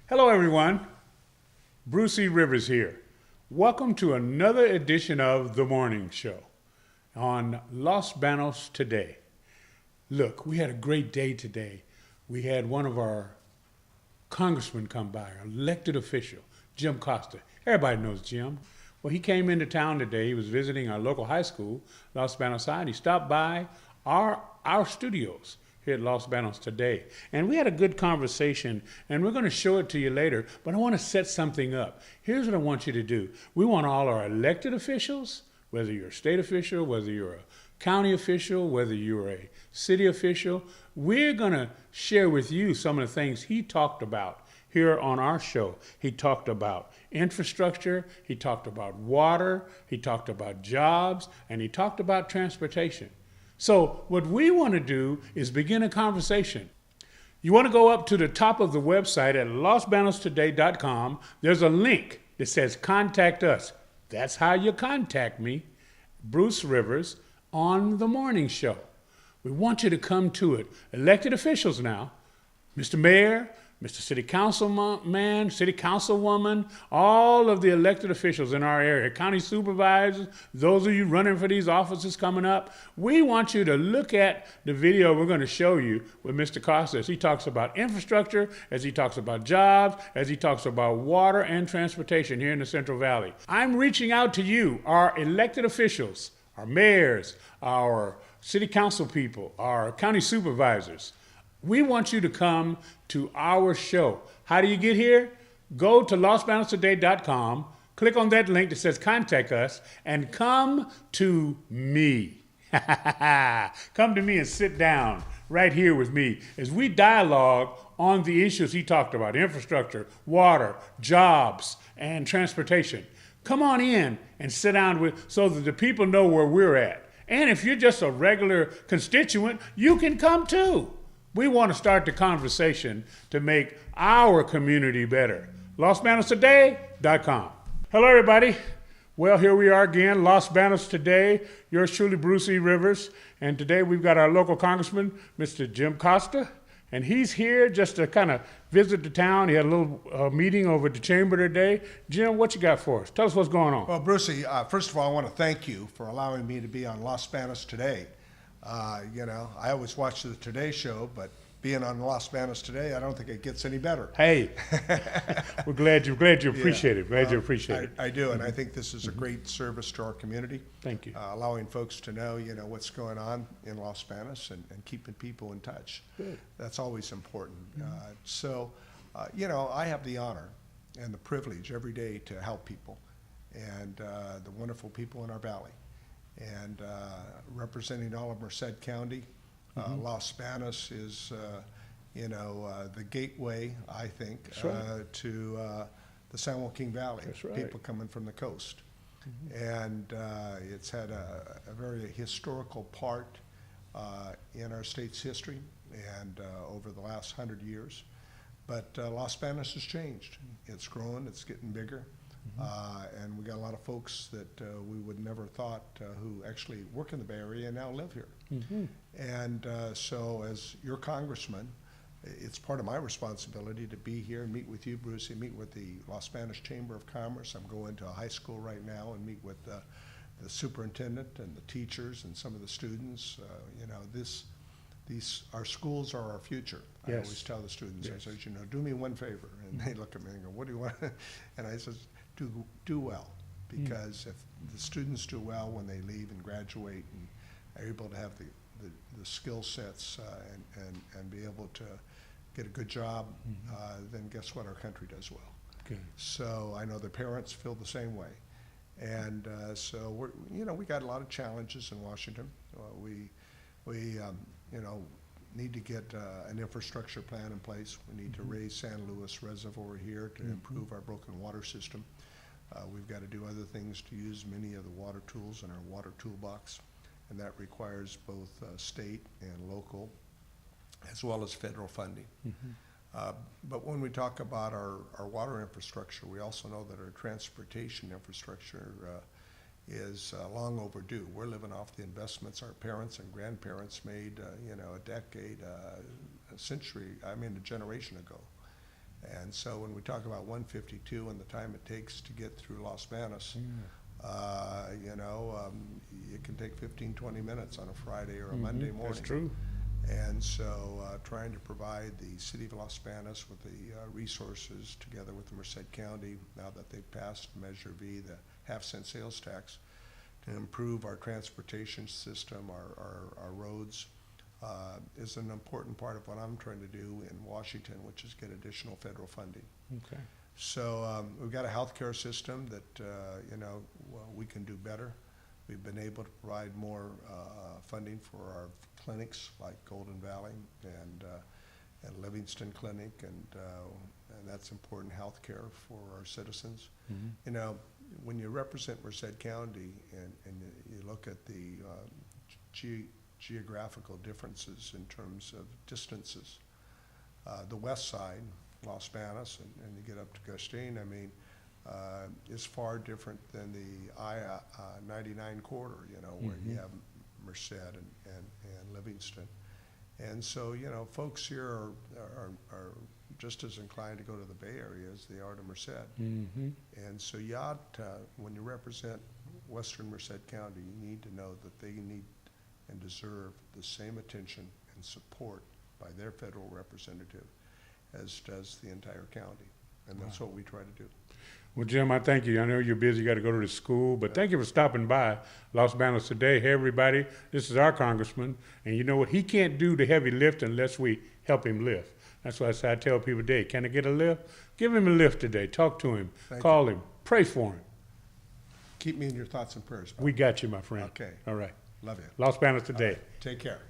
Hello everyone, Brucey Rivers here. Welcome to another edition of The Morning Show on Los Banos Today. Look, we had a great day today. We had one of our congressmen come by, our elected official, Jim Costa. Everybody knows Jim. Well, he came into town today. He was visiting our local high school, Los Banos High, and he stopped by our studios here at Los Banos Today. And we had a good conversation, and we're going to show it to you later, but I want to set something up. Here's what I want you to do. We want all our elected officials, whether you're a state official, whether you're a county official, whether you're a city official, we're going to share with you some of the things he talked about here on our show. He talked about infrastructure, he talked about water, he talked about jobs, and he talked about transportation. So what we want to do is begin a conversation. You want to go up to the top of the website at losbanostoday.com. There's a link that says contact us. That's how you contact me, Bruce Rivers, on The Morning Show. We want you to come to it. Elected officials now, Mr. Mayor, Mr. City Councilman, City Councilwoman, all of the elected officials in our area, county supervisors, those of you running for these offices coming up, we want you to look at the video we're going to show you with Mr. Costa as he talks about infrastructure, as he talks about jobs, as he talks about water and transportation here in the Central Valley. I'm reaching out to you, our elected officials, our mayors, our city council people, our county supervisors. We want you to come to our show. How do you get here? Go to losbanostoday.com, click on that link that says contact us, and come to me. Come to me and sit down right here with me as we dialogue on the issues he talked about: infrastructure, water, jobs, and transportation. Come on in and sit down so that the people know where we're at. And if you're just a regular constituent, you can come too. We want to start the conversation to make our community better. LosBanosToday.com. Hello, everybody. Well, here we are again, Los Banos Today. Yours truly, Brucey Rivers. And today we've got our local congressman, Mr. Jim Costa. And he's here just to kind of visit the town. He had a little meeting over at the chamber today. Jim, what you got for us? Tell us what's going on. Well, Brucey, first of all, I want to thank you for allowing me to be on Los Banos Today. I always watch the Today Show, but being on Los Banos Today, I don't think it gets any better. Hey, we're glad you appreciate it. Glad you appreciate it. I do, and I think this is a great service to our community. Thank you. Allowing folks to know, what's going on in Los Banos and keeping people in touch. Good. That's always important. I have the honor and the privilege every day to help people and the wonderful people in our valley. And representing all of Merced County, Los Banos is, the gateway, I think, right. to the San Joaquin Valley. That's right. People coming from the coast. And it's had a very historical part in our state's history and over the last 100 years. But Los Banos has changed. It's grown, it's getting bigger. And we got a lot of folks that we would never thought who actually work in the Bay Area and now live here. And so as your congressman, it's part of my responsibility to be here and meet with you, Brucey, meet with the Los Banos Chamber of Commerce. I'm going to a high school right now and meet with the superintendent and the teachers and some of the students. Our schools are our future. Yes. I always tell the students, Yes. I said, do me one favor. And they look at me and go, what do you want? And I said, do well, because if the students do well when they leave and graduate and are able to have the skill sets and be able to get a good job, then guess what? Our country does well. Good. So I know the parents feel the same way. And so we got a lot of challenges in Washington. We need to get an infrastructure plan in place. We need to raise San Luis Reservoir here to improve our broken water system. We've got to do other things to use many of the water tools in our water toolbox, and that requires both state and local, as well as federal funding. But when we talk about our water infrastructure, we also know that our transportation infrastructure is long overdue. We're living off the investments our parents and grandparents made, a decade, a century, a generation ago. And so when we talk about 152 and the time it takes to get through Los Banos, it can take 15, 20 minutes on a Friday or a Monday morning. That's true. And so trying to provide the city of Los Banos with the resources together with the Merced County, now that they've passed Measure V, the half-cent sales tax, to improve our transportation system, our roads, is an important part of what I'm trying to do in Washington, which is get additional federal funding. Okay. So we've got a healthcare system that, we can do better. We've been able to provide more funding for our clinics like Golden Valley and Livingston Clinic, and that's important health care for our citizens. When you represent Merced County and you look at the geographical differences in terms of distances, the west side, Los Banos, and you get up to Gustine, is far different than the I-99 corridor, where you have Merced and Livingston. And so, folks here are just as inclined to go to the Bay Area as they are to Merced. And so you ought to, when you represent Western Merced County, you need to know that they need and deserve the same attention and support by their federal representative as does the entire county. And that's what we try to do. Well, Jim, I thank you. I know you're busy, you got to go to the school, but thank you for stopping by Los Banos today. Hey, everybody, this is our congressman, and you know what? He can't do the heavy lift unless we help him lift. That's why I tell people today, can I get a lift? Give him a lift today. Talk to him. Call him. Pray for him. Keep me in your thoughts and prayers, Bob. We got you, my friend. Okay. All right. Love you. Los Banos today. Right. Take care.